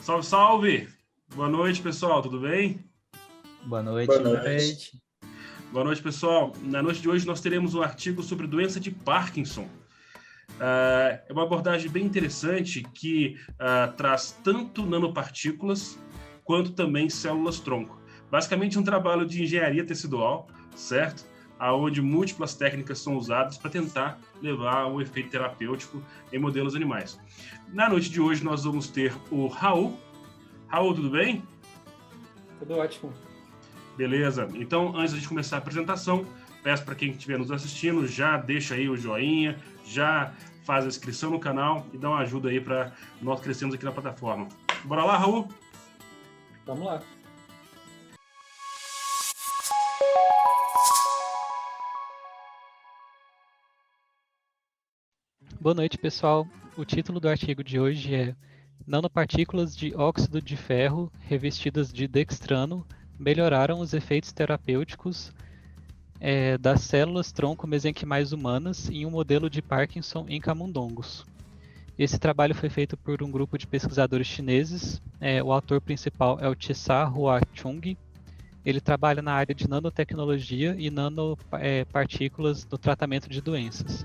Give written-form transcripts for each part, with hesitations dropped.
Salve, salve! Boa noite, pessoal, tudo bem? Boa noite. Boa noite. Boa noite, pessoal. Na noite de hoje nós teremos um artigo sobre doença de Parkinson. É uma abordagem bem interessante que traz tanto nanopartículas quanto também células-tronco. Basicamente um trabalho de engenharia tecidual, certo? Onde múltiplas técnicas são usadas para tentar levar um efeito terapêutico em modelos animais. Na noite de hoje nós vamos ter o Raul. Raul, tudo bem? Tudo ótimo. Beleza. Então, antes de começar a apresentação, peço para quem estiver nos assistindo, já deixa aí o joinha, já faz a inscrição no canal e dá uma ajuda aí para nós crescermos aqui na plataforma. Bora lá, Raul? Vamos lá. Boa noite, pessoal. O título do artigo de hoje é Nanopartículas de óxido de ferro revestidas de dextrano melhoraram os efeitos terapêuticos das células-tronco mesenquimais humanas em um modelo de Parkinson em camundongos. Esse trabalho foi feito por um grupo de pesquisadores chineses. O autor principal é o Chisa Hua-chung. Ele trabalha na área de nanotecnologia e nanopartículas no tratamento de doenças.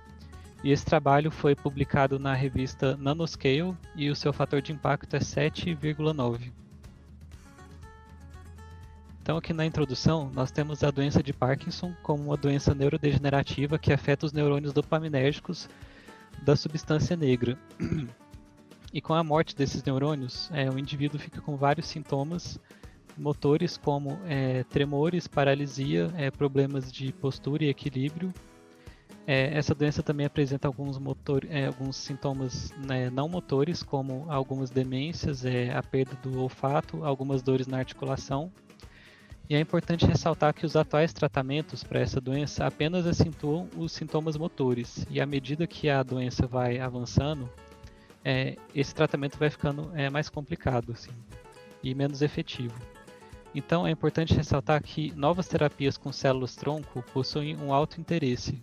E esse trabalho foi publicado na revista Nanoscale e o seu fator de impacto é 7,9. Então aqui na introdução nós temos a doença de Parkinson como uma doença neurodegenerativa que afeta os neurônios dopaminérgicos da substância negra. E com a morte desses neurônios, o indivíduo fica com vários sintomas motores como tremores, paralisia, problemas de postura e equilíbrio. Essa doença também apresenta alguns sintomas não motores, como algumas demências, a perda do olfato, algumas dores na articulação. E é importante ressaltar que os atuais tratamentos para essa doença apenas acentuam os sintomas motores. E à medida que a doença vai avançando, esse tratamento vai ficando mais complicado assim, e menos efetivo. Então é importante ressaltar que novas terapias com células-tronco possuem um alto interesse,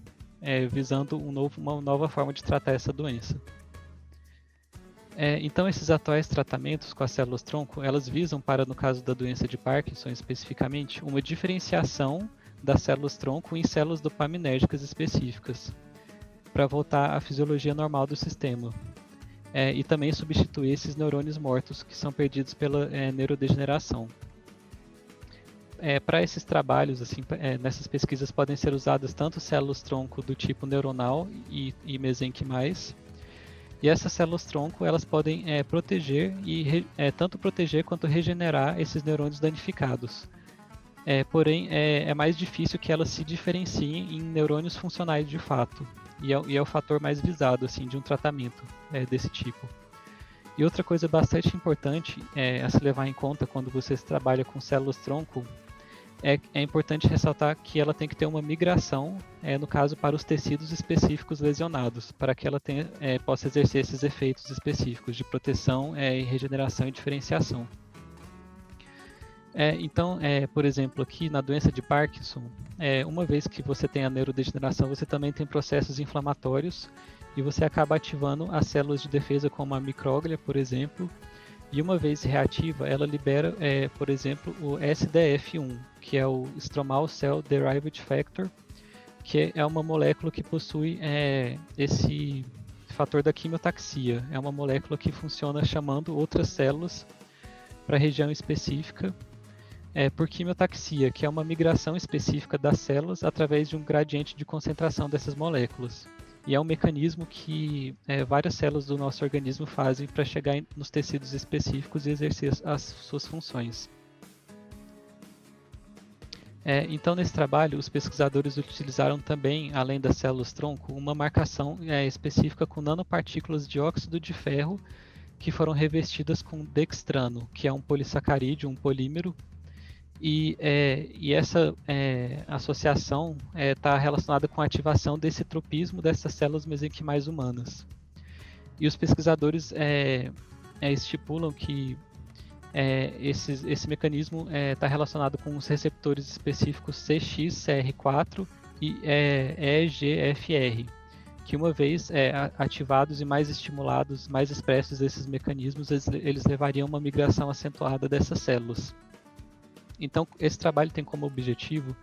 visando uma nova forma de tratar essa doença. Então, esses atuais tratamentos com as células-tronco, elas visam para, no caso da doença de Parkinson especificamente, uma diferenciação das células-tronco em células dopaminérgicas específicas, para voltar à fisiologia normal do sistema. E também substituir esses neurônios mortos que são perdidos pela neurodegeneração. Para esses trabalhos, assim, nessas pesquisas podem ser usadas tanto células-tronco do tipo neuronal e mesenquimais. E essas células-tronco elas podem proteger tanto proteger quanto regenerar esses neurônios danificados. Porém, é mais difícil que elas se diferenciem em neurônios funcionais de fato. E é o fator mais visado assim, de um tratamento desse tipo. E outra coisa bastante importante a se levar em conta quando você trabalha com células-tronco é importante ressaltar que ela tem que ter uma migração, no caso, para os tecidos específicos lesionados, para que ela possa exercer esses efeitos específicos de proteção, e regeneração e diferenciação. Então, por exemplo, aqui na doença de Parkinson, uma vez que você tem a neurodegeneração, você também tem processos inflamatórios e você acaba ativando as células de defesa como a micróglia, por exemplo. E uma vez reativa, ela libera, por exemplo, o SDF1, que é o Stromal Cell Derived Factor, que é uma molécula que possui esse fator da quimiotaxia. É uma molécula que funciona chamando outras células para a região específica por quimiotaxia, que é uma migração específica das células através de um gradiente de concentração dessas moléculas. E é um mecanismo que várias células do nosso organismo fazem para chegar nos tecidos específicos e exercer as suas funções. Então, nesse trabalho, os pesquisadores utilizaram também, além das células-tronco, uma marcação específica com nanopartículas de óxido de ferro que foram revestidas com dextrano, que é um polissacarídeo, um polímero. E essa associação está relacionada com a ativação desse tropismo dessas células mesenquimais humanas. E os pesquisadores estipulam que esse mecanismo está relacionado com os receptores específicos CXCR4 e EGFR, que uma vez ativados e mais estimulados, mais expressos esses mecanismos, eles levariam a uma migração acentuada dessas células. Então, esse trabalho tem como objetivo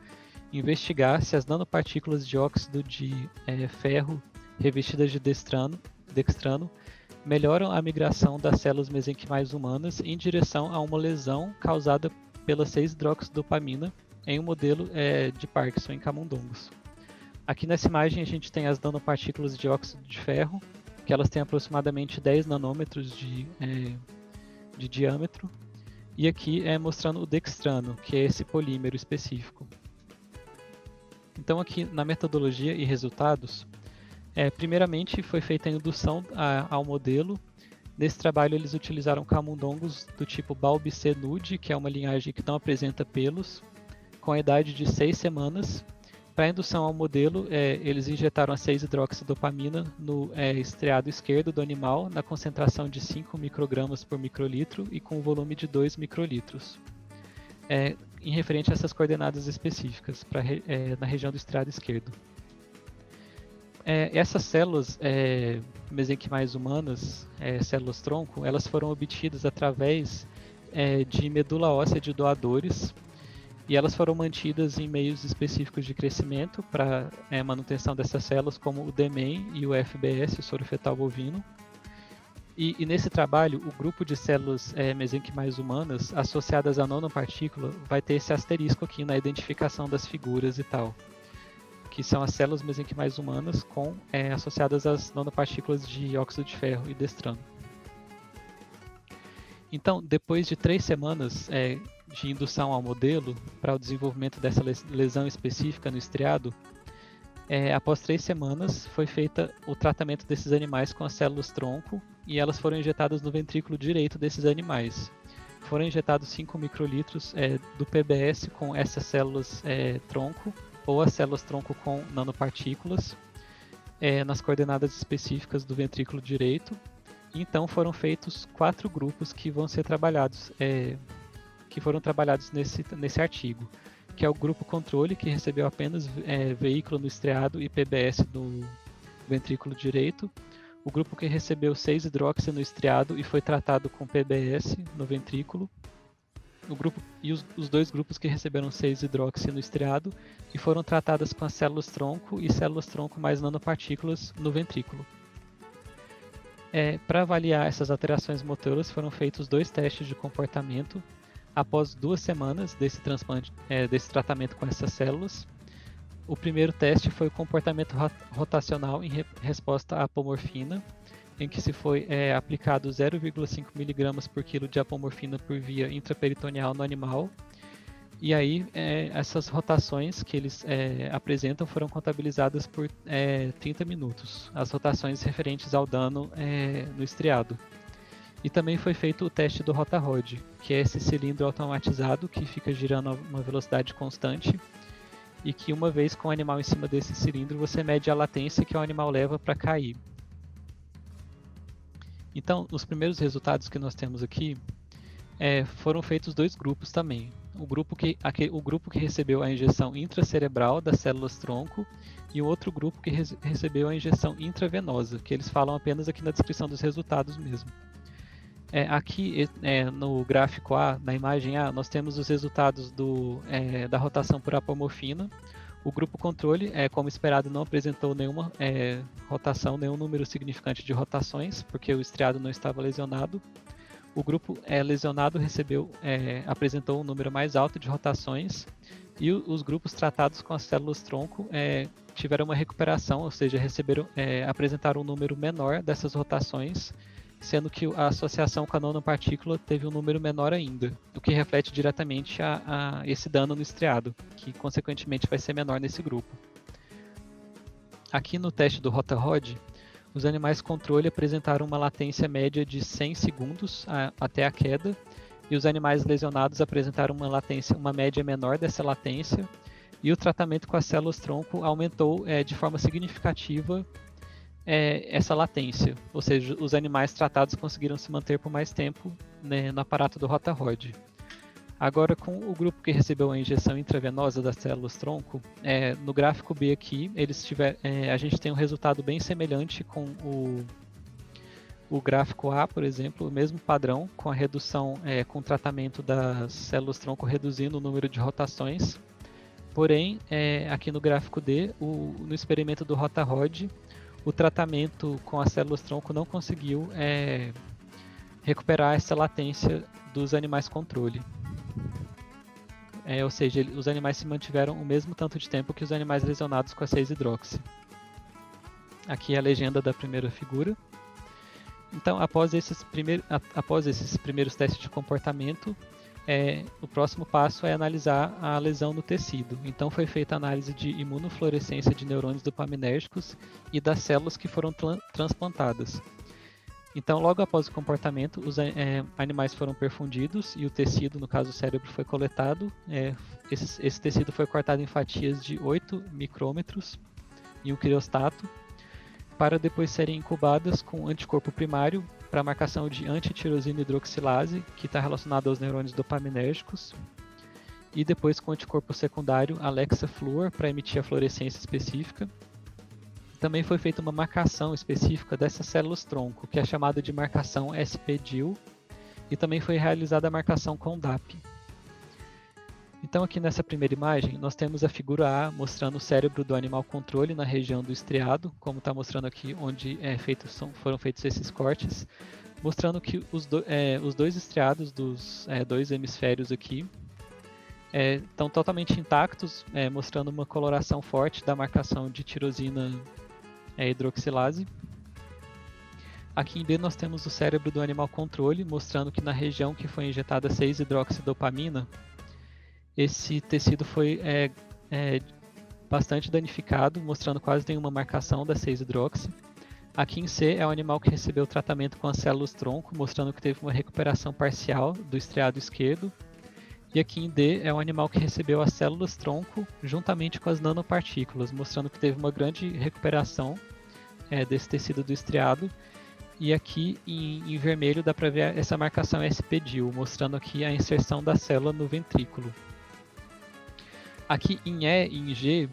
investigar se as nanopartículas de óxido de ferro revestidas de dextrano melhoram a migração das células mesenquimais humanas em direção a uma lesão causada pela 6-hidroxidopamina em um modelo de Parkinson em camundongos. Aqui nessa imagem a gente tem as nanopartículas de óxido de ferro, que elas têm aproximadamente 10 nanômetros de diâmetro, e aqui mostrando o dextrano, que é esse polímero específico. Então aqui na metodologia e resultados, primeiramente foi feita a indução ao modelo. Nesse trabalho eles utilizaram camundongos do tipo Balbicenude, que é uma linhagem que não apresenta pelos, com a idade de 6 semanas. Para a indução ao modelo, eles injetaram a 6-hidroxidopamina no estriado esquerdo do animal, na concentração de 5 microgramas por microlitro e com um volume de 2 microlitros, em referente a essas coordenadas específicas, na região do estriado esquerdo. Essas células mesenquimais humanas, células-tronco, elas foram obtidas através de medula óssea de doadores, e elas foram mantidas em meios específicos de crescimento para manutenção dessas células, como o DMEM e o FBS, o soro fetal bovino. E nesse trabalho, o grupo de células mesenquimais humanas associadas à nanopartícula vai ter esse asterisco aqui na identificação das figuras e tal, que são as células mesenquimais humanas associadas às nanopartículas de óxido de ferro e dextrano. Então, depois de 3 semanas de indução ao modelo para o desenvolvimento dessa lesão específica no estriado, após 3 semanas foi feito o tratamento desses animais com as células-tronco e elas foram injetadas no ventrículo direito desses animais. Foram injetados 5 microlitros do PBS com essas células-tronco ou as células-tronco com nanopartículas nas coordenadas específicas do ventrículo direito. Então foram feitos 4 grupos que vão ser trabalhados, que foram trabalhados nesse artigo, que é o grupo controle, que recebeu apenas veículo no estriado e PBS no ventrículo direito, o grupo que recebeu 6-hidroxi no estriado e foi tratado com PBS no ventrículo, os 2 grupos que receberam 6-hidroxi no estriado e foram tratadas com as células-tronco e células-tronco mais nanopartículas no ventrículo. Para avaliar essas alterações motoras, foram feitos 2 testes de comportamento após 2 semanas desse tratamento com essas células. O primeiro teste foi o comportamento rotacional em resposta à apomorfina, em que se foi aplicado 0,5 mg por quilo de apomorfina por via intraperitoneal no animal. E aí, essas rotações que eles apresentam foram contabilizadas por 30 minutos, as rotações referentes ao dano no estriado. E também foi feito o teste do RotaRod, que é esse cilindro automatizado que fica girando a uma velocidade constante e que uma vez com o animal em cima desse cilindro, você mede a latência que o animal leva para cair. Então, os primeiros resultados que nós temos aqui foram feitos 2 grupos também. O grupo que recebeu a injeção intracerebral das células-tronco e o outro grupo que recebeu a injeção intravenosa, que eles falam apenas aqui na descrição dos resultados mesmo. Aqui no gráfico A, na imagem A, nós temos os resultados da rotação por apomorfina. O grupo controle, como esperado, não apresentou nenhuma rotação, nenhum número significante de rotações, porque o estriado não estava lesionado. O grupo lesionado apresentou um número mais alto de rotações e os grupos tratados com as células-tronco tiveram uma recuperação, ou seja, apresentaram um número menor dessas rotações, sendo que a associação com a nanopartícula teve um número menor ainda, o que reflete diretamente a esse dano no estriado, que consequentemente vai ser menor nesse grupo. Aqui no teste do RotaRod, os animais controle apresentaram uma latência média de 100 segundos até a queda, e os animais lesionados apresentaram uma média menor dessa latência, e o tratamento com as células-tronco aumentou de forma significativa essa latência, ou seja, os animais tratados conseguiram se manter por mais tempo, né, no aparato do RotaRod. Agora, com o grupo que recebeu a injeção intravenosa das células-tronco, no gráfico B aqui, a gente tem um resultado bem semelhante com o gráfico A, por exemplo, o mesmo padrão, com a redução, com o tratamento das células-tronco reduzindo o número de rotações. Porém, aqui no gráfico D, no experimento do RotaRod, o tratamento com as células-tronco não conseguiu recuperar essa latência dos animais controle. Ou seja, os animais se mantiveram o mesmo tanto de tempo que os animais lesionados com a 6-hidroxi. Aqui é a legenda da primeira figura. Então, após esses primeiros testes de comportamento, o próximo passo é analisar a lesão no tecido. Então, foi feita a análise de imunofluorescência de neurônios dopaminérgicos e das células que foram transplantadas. Então, logo após o comportamento, os animais foram perfundidos e o tecido, no caso o cérebro, foi coletado. Esse tecido foi cortado em fatias de 8 micrômetros em um criostato, para depois serem incubadas com anticorpo primário para marcação de antitirosina hidroxilase, que está relacionado aos neurônios dopaminérgicos, e depois com anticorpo secundário Alexa-Fluor para emitir a fluorescência específica. Também foi feita uma marcação específica dessas células-tronco, que é chamada de marcação SP-DIL, e também foi realizada a marcação com DAP. Então aqui nessa primeira imagem, nós temos a figura A mostrando o cérebro do animal controle na região do estriado, como está mostrando aqui onde foram feitos esses cortes, mostrando que os dois estriados dos dois hemisférios aqui estão totalmente intactos, mostrando uma coloração forte da marcação de tirosina hidroxilase. Aqui em B nós temos o cérebro do animal controle, mostrando que na região que foi injetada 6-hidroxidopamina, esse tecido foi bastante danificado, mostrando quase nenhuma marcação da 6-hidroxi. Aqui em C é o animal que recebeu tratamento com as células-tronco, mostrando que teve uma recuperação parcial do estriado esquerdo. E aqui em D é o animal que recebeu as células-tronco juntamente com as nanopartículas, mostrando que teve uma grande recuperação desse tecido do estriado. E aqui em vermelho dá para ver essa marcação SP-DIL, mostrando aqui a inserção da célula no ventrículo. Aqui em E e em G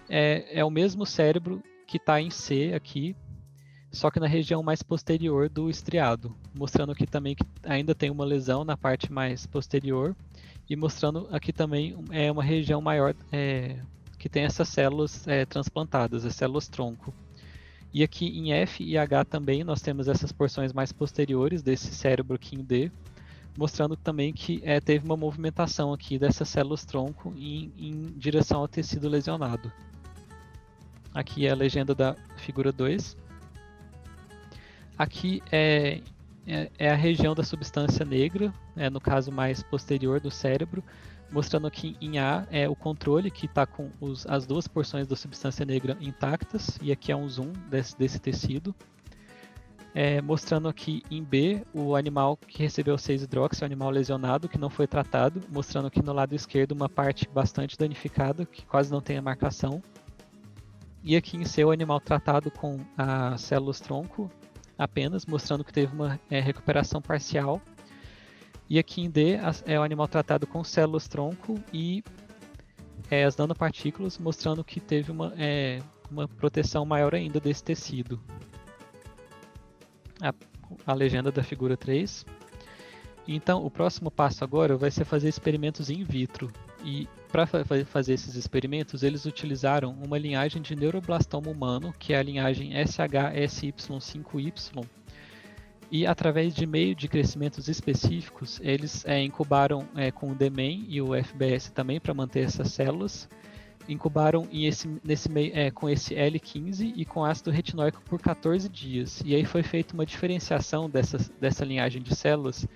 é o mesmo cérebro que está em C aqui, só que na região mais posterior do estriado, mostrando aqui também que ainda tem uma lesão na parte mais posterior e mostrando aqui também uma região maior que tem essas células transplantadas, as células-tronco. E aqui em F e H também nós temos essas porções mais posteriores desse cérebro aqui em D, mostrando também que teve uma movimentação aqui dessas células-tronco em direção ao tecido lesionado. Aqui é a legenda da figura 2. Aqui é a região da substância negra, no caso mais posterior do cérebro, mostrando aqui em A o controle, que está com as duas porções da substância negra intactas, e aqui é um zoom desse tecido. Mostrando aqui em B o animal que recebeu 6-hidroxi, o animal lesionado, que não foi tratado, mostrando aqui no lado esquerdo uma parte bastante danificada, que quase não tem a marcação. E aqui em C o animal tratado com as células-tronco apenas, mostrando que teve uma recuperação parcial. E aqui em D é o animal tratado com células-tronco e as nanopartículas, mostrando que teve uma proteção maior ainda desse tecido. A legenda da figura 3. Então, o próximo passo agora vai ser fazer experimentos in vitro. E para fazer esses experimentos, eles utilizaram uma linhagem de neuroblastoma humano, que é a linhagem SHSY5Y. E através de meio de crescimentos específicos, eles incubaram com o DMEM e o FBS também para manter essas células. Incubaram com esse L15 e com ácido retinóico por 14 dias. E aí foi feita uma diferenciação dessa linhagem de células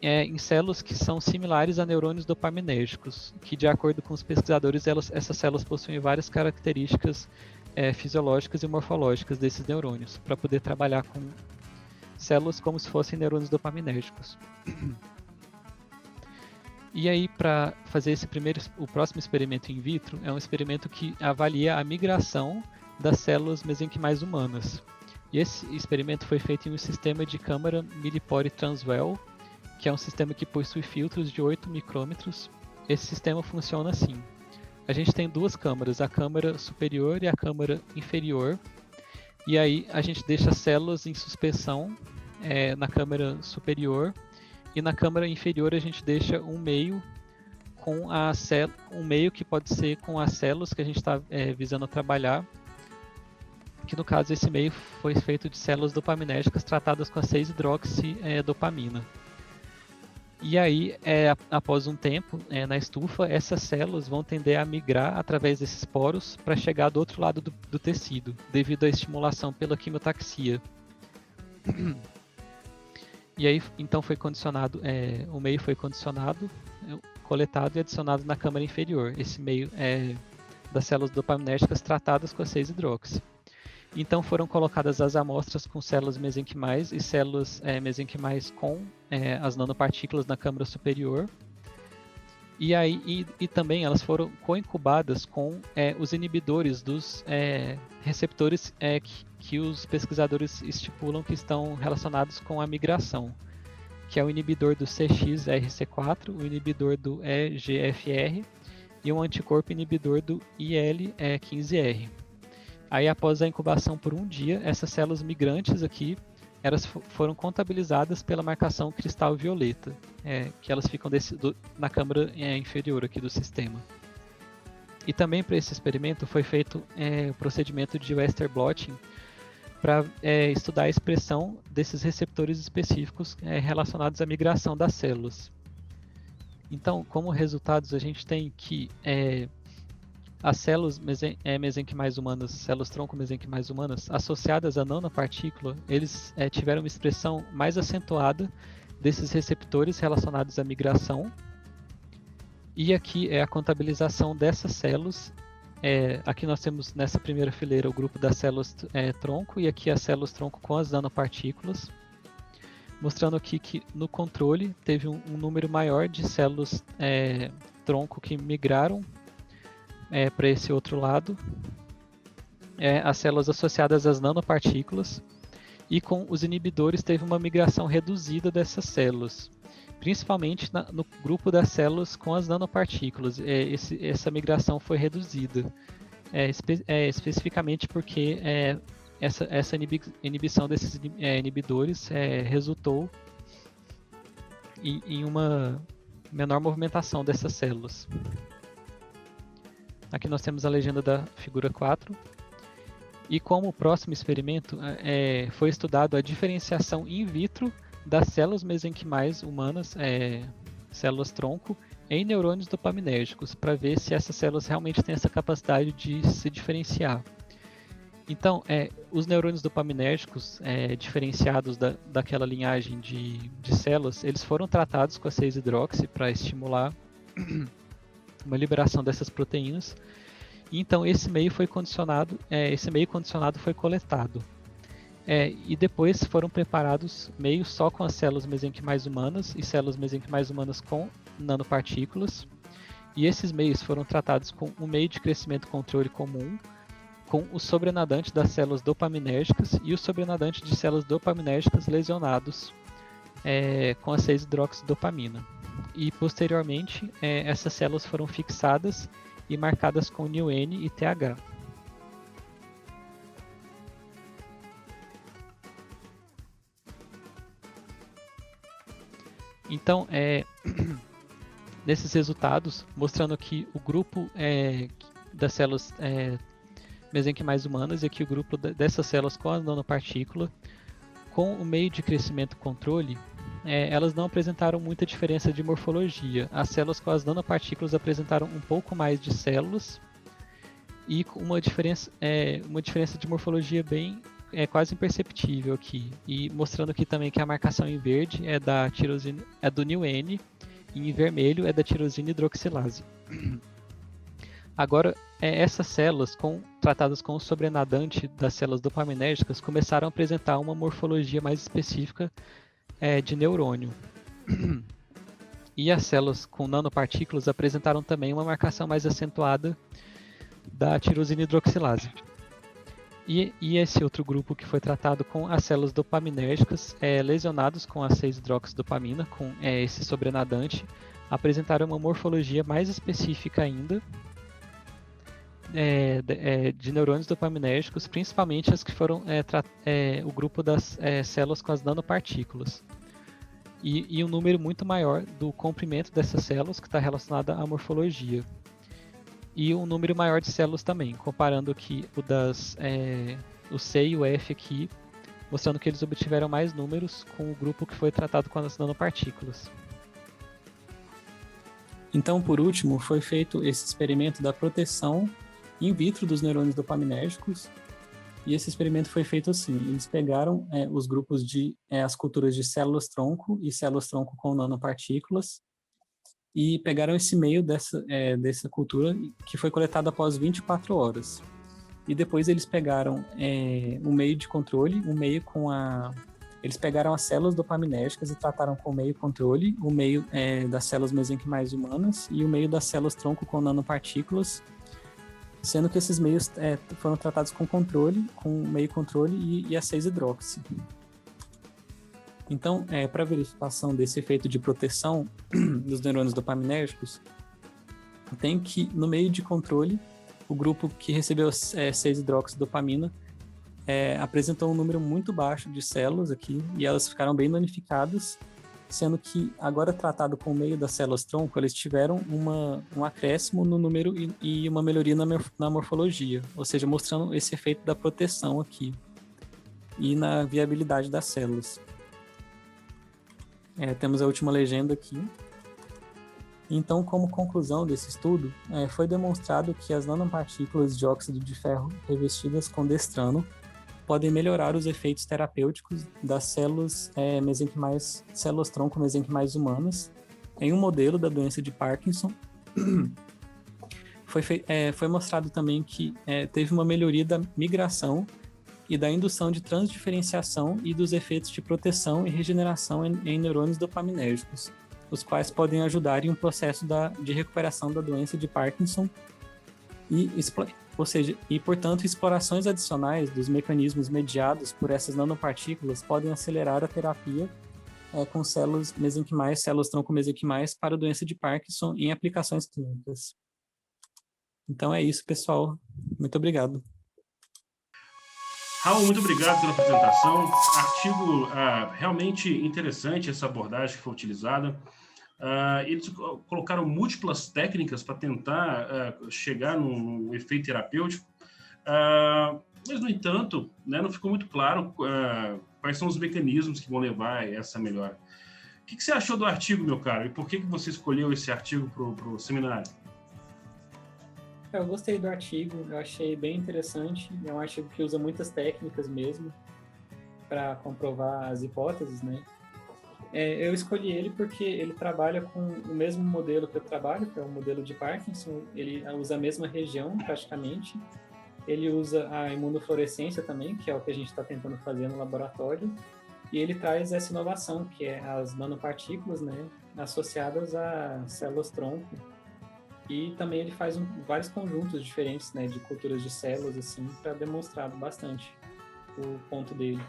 em células que são similares a neurônios dopaminérgicos, que de acordo com os pesquisadores, essas células possuem várias características fisiológicas e morfológicas desses neurônios, para poder trabalhar com células como se fossem neurônios dopaminérgicos. E aí, para fazer o próximo experimento in vitro, é um experimento que avalia a migração das células mesenquimais humanas. E esse experimento foi feito em um sistema de câmara Millipore Transwell, que é um sistema que possui filtros de 8 micrômetros. Esse sistema funciona assim. A gente tem duas câmaras, a câmara superior e a câmara inferior. E aí a gente deixa células em suspensão na câmara superior. E na câmara inferior a gente deixa um meio que pode ser com as células que a gente está visando trabalhar. Que no caso esse meio foi feito de células dopaminérgicas tratadas com a 6-hidroxidopamina. E aí, após um tempo na estufa, essas células vão tender a migrar através desses poros para chegar do outro lado do tecido, devido à estimulação pela quimiotaxia. E aí, então foi condicionado, o meio foi condicionado, coletado e adicionado na câmara inferior. Esse meio das células dopaminérgicas tratadas com a 6-hidroxi. Então foram colocadas as amostras com células mesenquimais e células mesenquimais com as nanopartículas na câmara superior. E aí também elas foram co-incubadas com os inibidores dos receptores que os pesquisadores estipulam que estão relacionados com a migração, que é o inibidor do CXRC4, o inibidor do EGFR e um anticorpo inibidor do IL-15R. Aí, após a incubação por um dia, essas células migrantes aqui, elas foram contabilizadas pela marcação cristal violeta, que elas ficam na câmara inferior aqui do sistema. E também para esse experimento foi feito o procedimento de Western blotting para estudar a expressão desses receptores específicos relacionados à migração das células. Então, como resultados, a gente tem que as células mesenquimais humanas, células tronco mesenquimais humanas, associadas à nanopartícula, eles tiveram uma expressão mais acentuada desses receptores relacionados à migração. E aqui é a contabilização dessas células. Aqui nós temos nessa primeira fileira o grupo das células tronco e aqui as células tronco com as nanopartículas. Mostrando aqui que no controle teve um número maior de células tronco que migraram para esse outro lado, as células associadas às nanopartículas, e com os inibidores teve uma migração reduzida dessas células, principalmente no grupo das células com as nanopartículas. Essa migração foi reduzida, especificamente porque essa inibição desses inibidores resultou em uma menor movimentação dessas células. Aqui nós temos a legenda da figura 4. E como próximo experimento, foi estudado a diferenciação in vitro das células mesenquimais humanas, células tronco, em neurônios dopaminérgicos, para ver se essas células realmente têm essa capacidade de se diferenciar. Então, os neurônios dopaminérgicos diferenciados daquela linhagem de células, eles foram tratados com a 6-hidroxi para estimular uma liberação dessas proteínas. Então esse meio foi condicionado, foi coletado. E depois foram preparados meios só com as células mesenquimais humanas e células mesenquimais humanas com nanopartículas. E esses meios foram tratados com um meio de crescimento controle comum, com o sobrenadante das células dopaminérgicas e o sobrenadante de células dopaminérgicas lesionados com a 6-hidroxidopamina. E posteriormente essas células foram fixadas e marcadas com NuN e TH. Então, nesses resultados, mostrando que o grupo das células mesenquimais humanas e aqui o grupo dessas células com a nanopartícula, com o meio de crescimento controle, elas não apresentaram muita diferença de morfologia. As células com as nanopartículas apresentaram um pouco mais de células e com uma diferença de morfologia bem quase imperceptível aqui. E mostrando aqui também que a marcação em verde é da tirosina, do NuN, e em vermelho é da tirosina hidroxilase. Agora, essas células tratadas com o sobrenadante das células dopaminérgicas começaram a apresentar uma morfologia mais específica de neurônio. E as células com nanopartículas apresentaram também uma marcação mais acentuada da tirosina hidroxilase. E esse outro grupo que foi tratado com as células dopaminérgicas lesionados com a 6-hidroxidopamina, com esse sobrenadante, apresentaram uma morfologia mais específica ainda de neurônios dopaminérgicos, principalmente as que foram o grupo das células com as nanopartículas. E um número muito maior do comprimento dessas células, que está relacionado à morfologia. E um número maior de células também, comparando aqui o C e o F aqui, mostrando que eles obtiveram mais números com o grupo que foi tratado com as nanopartículas. Então, por último, foi feito esse experimento da proteção in vitro dos neurônios dopaminérgicos. E esse experimento foi feito assim: eles pegaram os grupos as culturas de células-tronco e células-tronco com nanopartículas, e pegaram esse meio dessa cultura que foi coletado após 24 horas. E depois eles pegaram um meio de controle, eles pegaram as células dopaminérgicas e trataram com o meio controle, o meio das células mesenquimais humanas e o meio das células-tronco com nanopartículas, sendo que esses meios foram tratados com controle, com meio controle e a 6-hidroxi. Então, para verificação desse efeito de proteção dos neurônios dopaminérgicos, tem que, no meio de controle, o grupo que recebeu 6-hidroxidopamina apresentou um número muito baixo de células aqui, e elas ficaram bem danificadas, sendo que, agora tratado com o meio das células-tronco, eles tiveram um acréscimo no número e uma melhoria na morfologia, ou seja, mostrando esse efeito da proteção aqui e na viabilidade das células. Temos a última legenda aqui. Então, como conclusão desse estudo, foi demonstrado que as nanopartículas de óxido de ferro revestidas com destrano podem melhorar os efeitos terapêuticos das células mesenquimais, células-tronco mesenquimais humanas, em um modelo da doença de Parkinson. Foi mostrado também que teve uma melhoria da migração e da indução de transdiferenciação e dos efeitos de proteção e regeneração em neurônios dopaminérgicos, os quais podem ajudar em um processo de recuperação da doença de Parkinson e, portanto, explorações adicionais dos mecanismos mediados por essas nanopartículas podem acelerar a terapia com células mesenquimais, células-tronco mesenquimais para a doença de Parkinson em aplicações clínicas. Então é isso, pessoal. Muito obrigado. Raul, muito obrigado pela apresentação. Artigo realmente interessante, essa abordagem que foi utilizada. Eles colocaram múltiplas técnicas para tentar chegar num efeito terapêutico, mas, no entanto, não ficou muito claro quais são os mecanismos que vão levar a essa melhora. O que você achou do artigo, meu caro? E por que você escolheu esse artigo para o seminário? Eu gostei do artigo, eu achei bem interessante. É um artigo que usa muitas técnicas mesmo para comprovar as hipóteses, né? Eu escolhi ele porque ele trabalha com o mesmo modelo que eu trabalho, que é o modelo de Parkinson. Ele usa a mesma região, praticamente. Ele usa a imunofluorescência também, que é o que a gente está tentando fazer no laboratório. E ele traz essa inovação, que é as nanopartículas, né, associadas a células-tronco. E também ele faz vários conjuntos diferentes, né, de culturas de células, assim, para demonstrar bastante o ponto dele.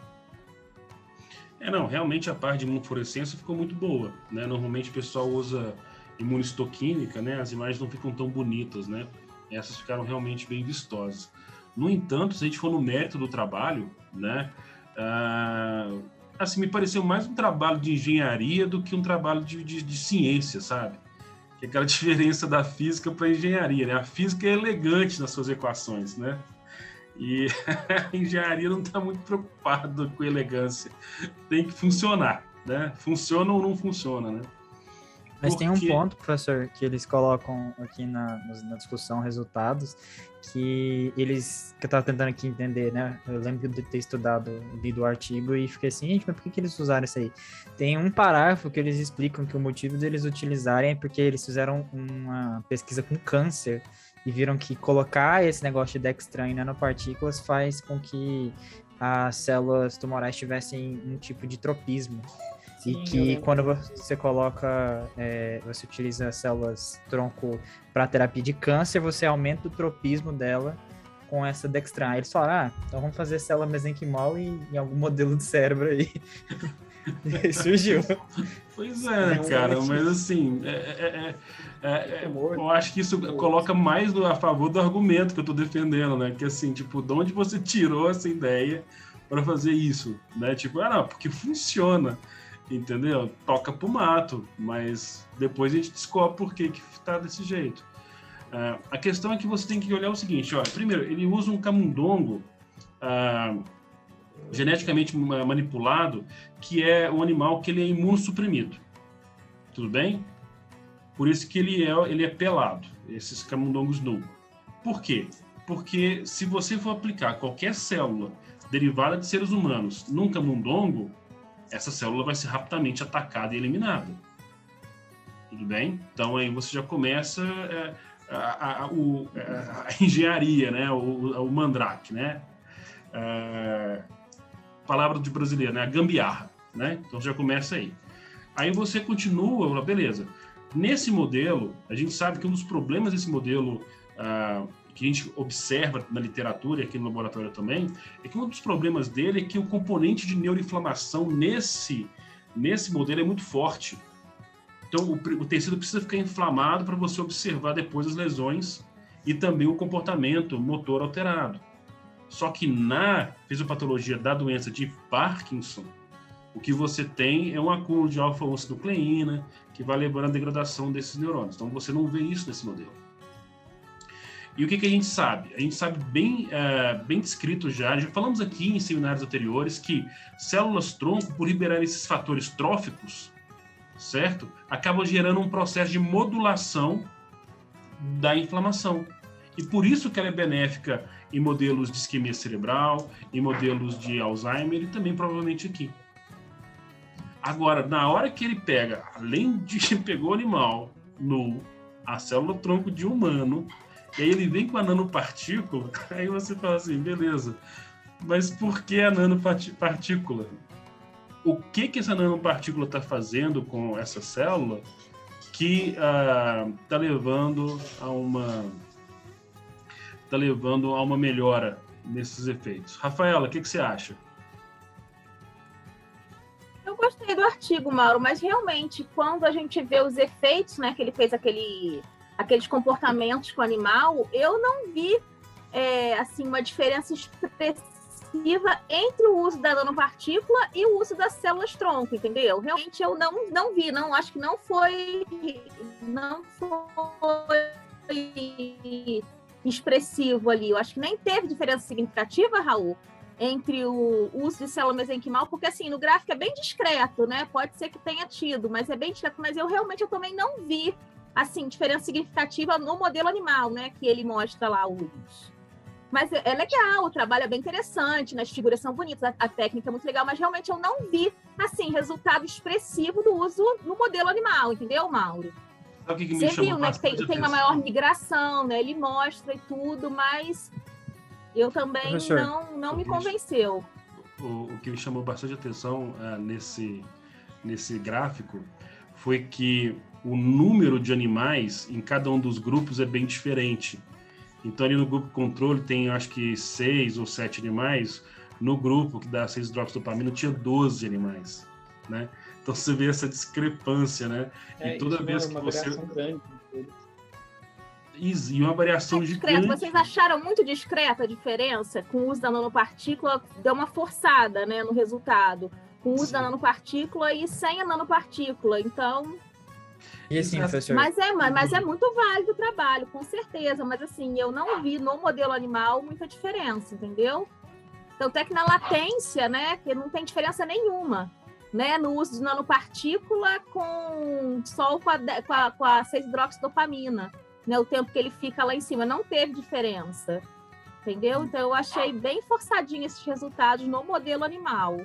Realmente a parte de imunofluorescência ficou muito boa, né? Normalmente o pessoal usa imunistoquímica, né? As imagens não ficam tão bonitas, né? Essas ficaram realmente bem vistosas. No entanto, se a gente for no mérito do trabalho, né? Assim, me pareceu mais um trabalho de engenharia do que um trabalho de ciência, sabe? Que é aquela diferença da física para a engenharia, né? A física é elegante nas suas equações, né? E a engenharia não está muito preocupada com elegância. Tem que funcionar, né? Funciona ou não funciona, né? Mas tem um ponto, professor, que eles colocam aqui na discussão, resultados, que eu estava tentando aqui entender, né? Eu lembro de ter lido o artigo e fiquei assim, gente, mas por que eles usaram isso aí? Tem um parágrafo que eles explicam que o motivo deles utilizarem é porque eles fizeram uma pesquisa com câncer e viram que colocar esse negócio de dextran em nanopartículas faz com que as células tumorais tivessem um tipo de tropismo. Sim, e que quando você coloca, você utiliza células tronco para terapia de câncer, você aumenta o tropismo dela com essa Dextran? Eles falaram, então vamos fazer célula mesenquimal em algum modelo de cérebro aí. E aí surgiu. Pois é, né, cara, mas assim, eu acho que isso coloca mais a favor do argumento que eu tô defendendo, né? Que assim, tipo, de onde você tirou essa ideia para fazer isso, né? Tipo, não, porque funciona, entendeu? Toca pro mato, mas depois a gente descobre por que tá desse jeito. A questão é que você tem que olhar o seguinte, ó, primeiro, ele usa um camundongo geneticamente manipulado, que é um animal que ele é imunossuprimido. Tudo bem? Por isso que ele é pelado, esses camundongos nu. Por quê? Porque se você for aplicar qualquer célula derivada de seres humanos num camundongo, essa célula vai ser rapidamente atacada e eliminada. Tudo bem? Então aí você já começa a engenharia, né? O mandrake, né? Palavra de brasileiro, né? A gambiarra, né? Então já começa aí. Aí você continua, beleza. Nesse modelo, a gente sabe que um dos problemas desse modelo que a gente observa na literatura e aqui no laboratório também, é que um dos problemas dele é que o componente de neuroinflamação nesse modelo é muito forte. Então o tecido precisa ficar inflamado para você observar depois as lesões e também o comportamento motor alterado. Só que na fisiopatologia da doença de Parkinson, o que você tem é um acúmulo de alfa-1-cinucleína que vai levando à degradação desses neurônios. Então você não vê isso nesse modelo. E o que a gente sabe? A gente sabe bem descrito já falamos aqui em seminários anteriores, que células-tronco, por liberar esses fatores tróficos, certo? Acabam gerando um processo de modulação da inflamação. E por isso que ela é benéfica em modelos de isquemia cerebral, em modelos de Alzheimer e também provavelmente aqui. Agora, na hora que ele pega, além de pegou o animal nu, a célula-tronco de humano, e aí ele vem com a nanopartícula, aí você fala assim, beleza, mas por que a nanopartícula? O que essa nanopartícula está fazendo com essa célula que está levando a uma melhora nesses efeitos? Rafaela, o que você acha? Eu gostei do artigo, Mauro, mas realmente, quando a gente vê os efeitos, né, que ele fez aqueles comportamentos com o animal, eu não vi assim, uma diferença expressiva entre o uso da nanopartícula e o uso das células-tronco, entendeu? Realmente eu não vi, acho que não foi expressivo ali. Eu acho que nem teve diferença significativa, Raul, entre o uso de célula mesenquimal, porque assim, no gráfico é bem discreto, né? Pode ser que tenha tido, mas é bem discreto, mas eu também não vi assim, diferença significativa no modelo animal, né? Que ele mostra lá os. Mas é legal, o trabalho é bem interessante, né? As figuras são bonitas, a técnica é muito legal, mas realmente eu não vi, assim, resultado expressivo do uso no modelo animal, entendeu, Mauro? Sabe o que me Você chamou viu, né? Que tem uma maior migração, né? Ele mostra e tudo, mas eu também não me convenceu. O que me chamou bastante atenção nesse gráfico foi que o número de animais em cada um dos grupos é bem diferente. Então, ali no grupo controle tem, acho que, 6 ou 7 animais. No grupo que dá 6-hidroxidopamina tinha 12 animais, né? Então, você vê essa discrepância, né? E toda vez que você... Grande. E uma variação gigante. Vocês acharam muito discreta a diferença? Com o uso da nanopartícula, deu uma forçada, né, no resultado. Com o uso da nanopartícula e sem a nanopartícula. Então... E assim, professor... Mas é muito válido o trabalho, com certeza. Mas assim, eu não vi no modelo animal muita diferença, entendeu? Então, até que na latência, né, que não tem diferença nenhuma, né, no uso de nanopartícula só com a 6-hidroxidopamina, né, o tempo que ele fica lá em cima, não teve diferença, entendeu? Então, eu achei bem forçadinho esses resultados no modelo animal.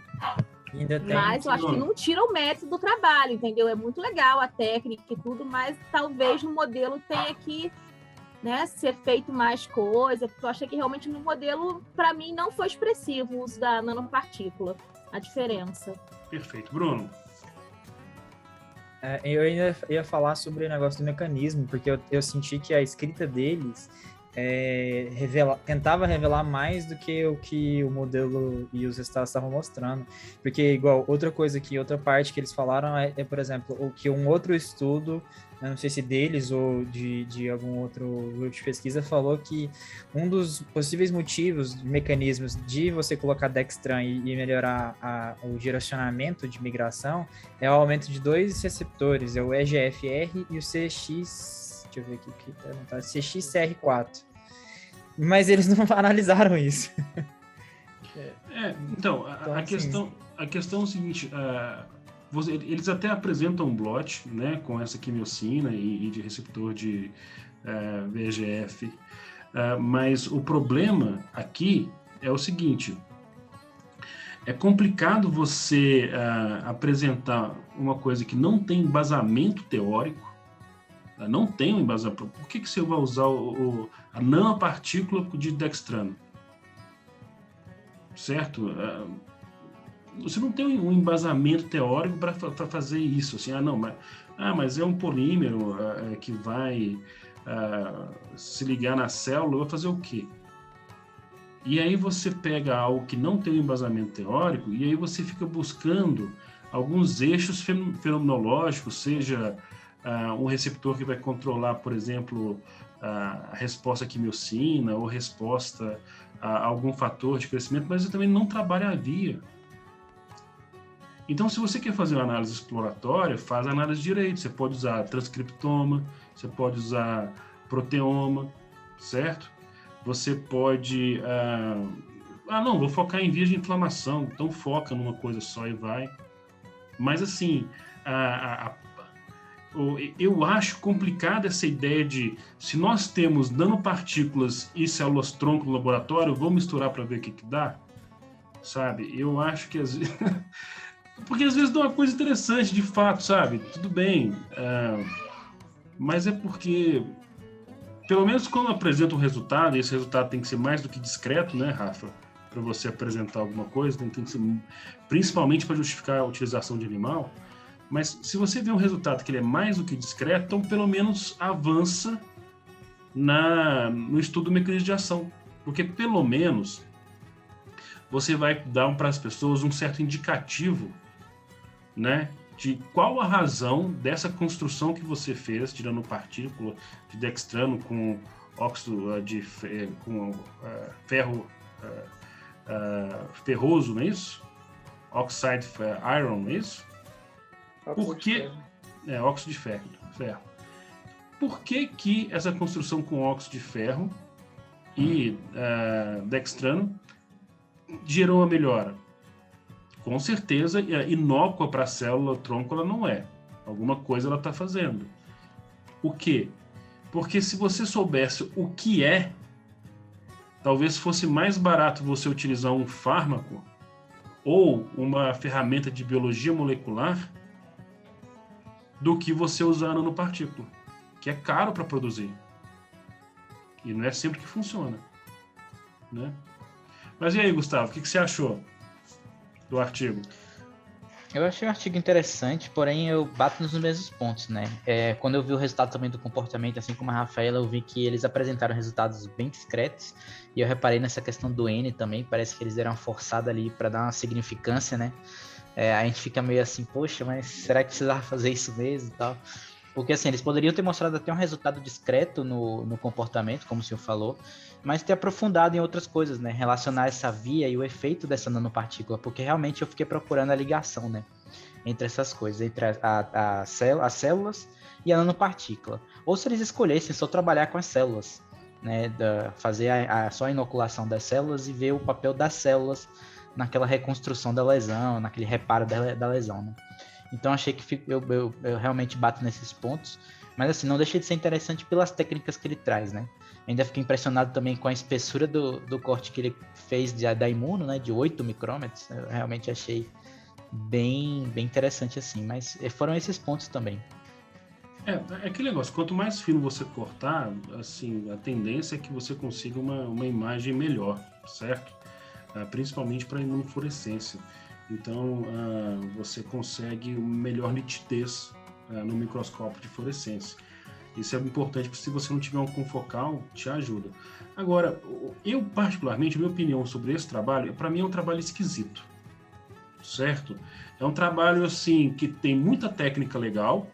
Mas eu acho que não tira o mérito do trabalho, entendeu? É muito legal a técnica e tudo, mas talvez no modelo tenha que, né, ser feito mais coisa, porque eu achei que realmente no modelo, para mim, não foi expressivo o uso da nanopartícula, a diferença. Perfeito. Bruno? Eu ainda ia falar sobre o negócio do mecanismo, porque eu senti que a escrita deles tentava revelar mais do que o modelo e os resultados estavam mostrando. Porque, igual, outra parte que eles falaram por exemplo, o que um outro estudo, eu não sei se deles ou de algum outro grupo de pesquisa, falou que um dos possíveis motivos, mecanismos de você colocar Dextran e melhorar o direcionamento de migração é o aumento de 2 receptores, é o EGFR e o CX, deixa eu ver aqui o que tá, CXCR4. Mas eles não analisaram isso. Então, a questão é o seguinte, eles até apresentam um blot, né, com essa quimiocina e de receptor de VEGF, mas o problema aqui é o seguinte: é complicado você apresentar uma coisa que não tem embasamento teórico, não tem um embasamento. Por que você vai usar a nanopartícula de dextrano? Certo? Você não tem um embasamento teórico para fazer isso. Assim, mas é um polímero que vai se ligar na célula, vai fazer o quê? E aí você pega algo que não tem um embasamento teórico e aí você fica buscando alguns eixos fenomenológicos, seja um receptor que vai controlar, por exemplo, a resposta à quimiocina ou resposta a algum fator de crescimento, mas você também não trabalha a via. Então, se você quer fazer uma análise exploratória, faz a análise direito. Você pode usar transcriptoma, você pode usar proteoma, certo? Você pode... não, vou focar em vias de inflamação. Então, foca numa coisa só e vai. Mas, assim, eu acho complicada essa ideia de, se nós temos nanopartículas e células-tronco no laboratório, vou misturar para ver o que dá, sabe? Eu acho que às vezes... Porque às vezes dá uma coisa interessante, de fato, sabe? Tudo bem, mas é porque, pelo menos quando apresenta um resultado, e esse resultado tem que ser mais do que discreto, né, Rafa? Para você apresentar alguma coisa, tem que ser, principalmente para justificar a utilização de animal. Mas se você vê um resultado que ele é mais do que discreto, então pelo menos avança no estudo do mecanismo de ação. Porque pelo menos você vai dar para as pessoas um certo indicativo, né, de qual a razão dessa construção que você fez, tirando partícula de dextrano com óxido de ferro ferroso, não é isso? Oxide iron, não é isso? Por que óxido de ferro? Por que essa construção com óxido de ferro e dextrano gerou uma melhora? Com certeza, inócua para a célula tronco ela não é. Alguma coisa ela está fazendo. O quê? Porque se você soubesse o que é, talvez fosse mais barato você utilizar um fármaco ou uma ferramenta de biologia molecular do que você usar a nanopartícula, que é caro para produzir. E não é sempre que funciona, né? Mas e aí, Gustavo, o que você achou do artigo? Eu achei o artigo interessante, porém eu bato nos mesmos pontos, né? Quando eu vi o resultado também do comportamento, assim como a Rafaela, eu vi que eles apresentaram resultados bem discretos, e eu reparei nessa questão do N também, parece que eles deram uma forçada ali para dar uma significância, né? A gente fica meio assim, poxa, mas será que precisava fazer isso mesmo e tal? Porque assim, eles poderiam ter mostrado até um resultado discreto no comportamento, como o senhor falou, mas ter aprofundado em outras coisas, né? Relacionar essa via e o efeito dessa nanopartícula, porque realmente eu fiquei procurando a ligação, né? Entre essas coisas, entre as células e a nanopartícula. Ou se eles escolhessem só trabalhar com as células, né? Fazer só a inoculação das células e ver o papel das células naquela reconstrução da lesão, naquele reparo da lesão, né? Então achei que eu realmente bato nesses pontos, mas assim, não deixei de ser interessante pelas técnicas que ele traz, né? Ainda fiquei impressionado também com a espessura do corte que ele fez da Imuno, né? De 8 micrômetros, eu realmente achei bem interessante assim, mas foram esses pontos também. É aquele negócio, quanto mais fino você cortar, assim, a tendência é que você consiga uma imagem melhor, certo? Principalmente para imunofluorescência. Então, você consegue melhor nitidez no microscópio de fluorescência. Isso é importante, porque se você não tiver um confocal, te ajuda. Agora, eu particularmente, minha opinião sobre esse trabalho, para mim é um trabalho esquisito, certo? É um trabalho, assim, que tem muita técnica legal,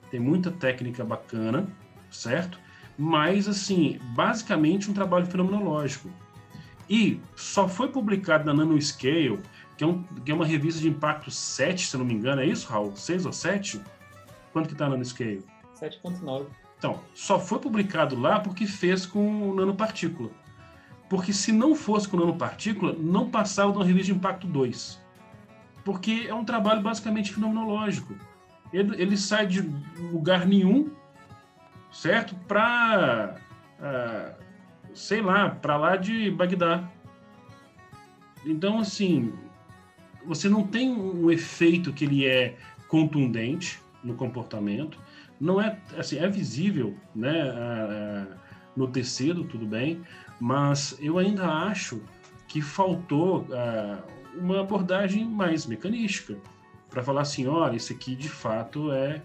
tem muita técnica bacana, certo? Mas, assim, basicamente um trabalho fenomenológico. E só foi publicado na Nanoscale, que é uma revista de impacto 7, se eu não me engano. É isso, Raul? 6 ou 7? Quanto que está na Nanoscale? 7.9. Então, só foi publicado lá porque fez com o nanopartícula. Porque se não fosse com o nanopartícula, não passava de uma revista de impacto 2. Porque é um trabalho basicamente fenomenológico. Ele sai de lugar nenhum, certo? Para, sei lá, para lá de Bagdá. Então, assim, você não tem um efeito que ele é contundente no comportamento. Não é, assim, é visível, né, no tecido, tudo bem, mas eu ainda acho que faltou uma abordagem mais mecanística para falar assim, olha, isso aqui de fato é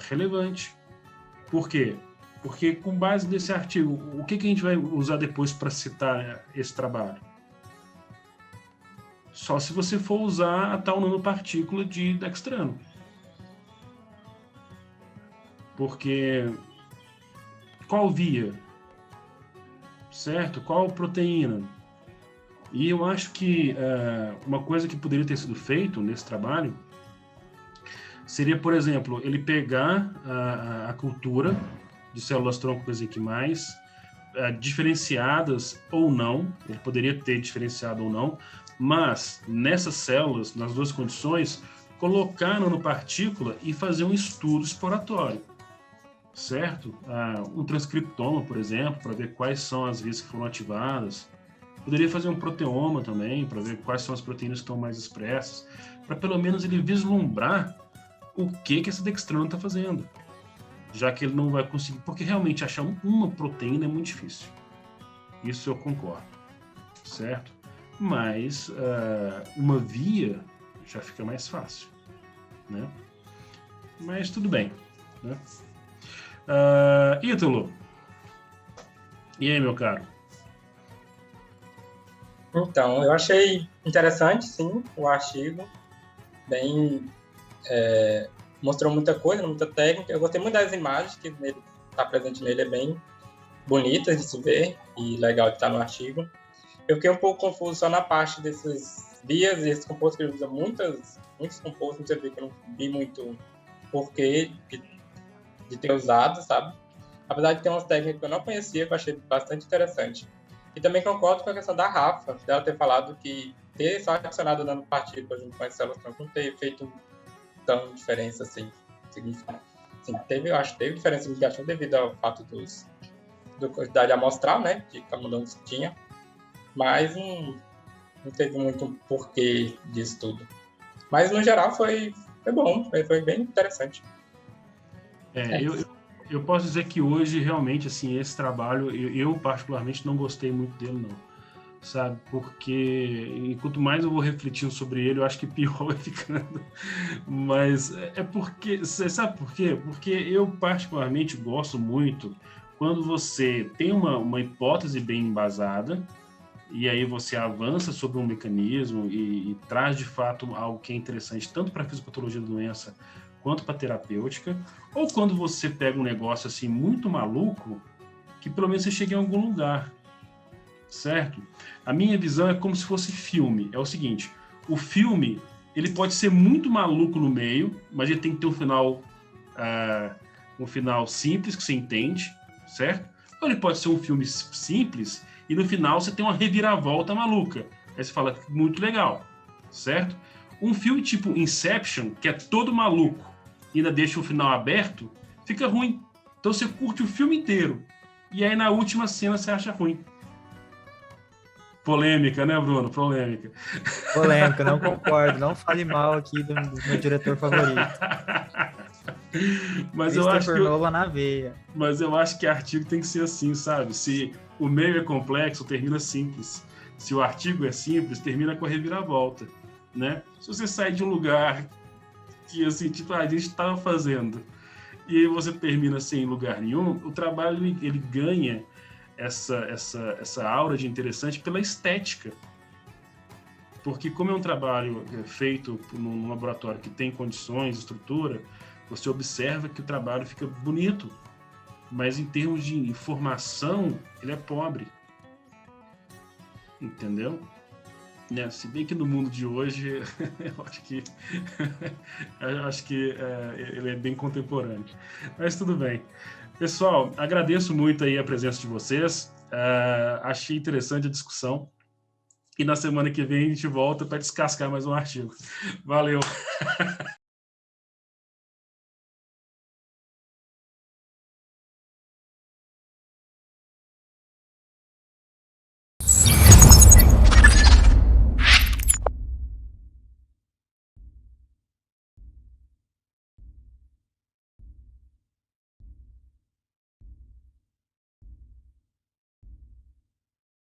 relevante. Por quê? Porque com base nesse artigo, o que a gente vai usar depois para citar esse trabalho? Só se você for usar a tal nanopartícula de dextrano. Porque qual via? Certo? Qual proteína? E eu acho que uma coisa que poderia ter sido feito nesse trabalho seria, por exemplo, ele pegar a cultura de células tronco mesenquimais, diferenciadas ou não, ele poderia ter diferenciado ou não, mas nessas células, nas duas condições, colocar nanopartícula e fazer um estudo exploratório. Certo? Um transcriptoma, por exemplo, para ver quais são as vias que foram ativadas. Poderia fazer um proteoma também, para ver quais são as proteínas que estão mais expressas, para pelo menos ele vislumbrar o que essa dextrana está fazendo. Já que ele não vai conseguir, porque realmente achar uma proteína é muito difícil. Isso eu concordo. Certo? Mas uma via já fica mais fácil. Né? Mas tudo bem. Né? Ítalo, e aí, meu caro? Então, eu achei interessante, sim, o artigo, bem, mostrou muita coisa, muita técnica. Eu gostei muito das imagens que está presente nele, é bem bonita de se ver e legal de estar no artigo. Eu fiquei um pouco confuso só na parte desses vias e esses compostos que ele usa, muitos compostos, não sei que eu não vi muito porquê de ter usado, sabe? Apesar de ter umas técnicas que eu não conhecia, que eu achei bastante interessante. E também concordo com a questão da Rafa, dela ter falado que ter só adicionado nanopartículas junto com as células não ter feito tão diferença assim, significante. Sim, eu acho que teve diferença significativa devido ao fato da quantidade amostral, né, de camundongos que tinha, mas não teve muito porquê disso tudo. Mas, no geral, foi bom, foi bem interessante. Eu posso dizer que hoje, realmente, assim, esse trabalho, eu particularmente não gostei muito dele, não. Sabe? Porque, enquanto mais eu vou refletindo sobre ele, eu acho que pior vai ficando. Mas é porque... Sabe por quê? Porque eu, particularmente, gosto muito quando você tem uma hipótese bem embasada, e aí você avança sobre um mecanismo e traz, de fato, algo que é interessante, tanto para a fisiopatologia da doença, quanto para terapêutica, ou quando você pega um negócio assim muito maluco, que pelo menos você chega em algum lugar, certo? A minha visão é como se fosse filme. É o seguinte, o filme, ele pode ser muito maluco no meio, mas ele tem que ter um final simples, que você entende, certo? Ou ele pode ser um filme simples, e no final você tem uma reviravolta maluca. Aí você fala, muito legal, certo? Um filme tipo Inception, que é todo maluco, e ainda deixa o final aberto, fica ruim. Então você curte o filme inteiro. E aí na última cena você acha ruim. Polêmica, né, Bruno? Polêmica. Polêmica, não concordo. Não fale mal aqui do meu diretor favorito. Mas eu acho que Nolan na veia. Mas eu acho que artigo tem que ser assim, sabe? Se o meio é complexo, termina simples. Se o artigo é simples, termina com a reviravolta, né? Se você sai de um lugar que, assim, tipo, a gente estava fazendo e aí você termina sem lugar nenhum, o trabalho ele ganha essa aura de interessante pela estética. Porque como é um trabalho feito num laboratório que tem condições, estrutura, você observa que o trabalho fica bonito, mas em termos de informação, ele é pobre. Entendeu? Né? Se bem que no mundo de hoje, eu acho que ele é bem contemporâneo. Mas tudo bem. Pessoal, agradeço muito aí a presença de vocês. Achei interessante a discussão. E na semana que vem a gente volta para descascar mais um artigo. Valeu!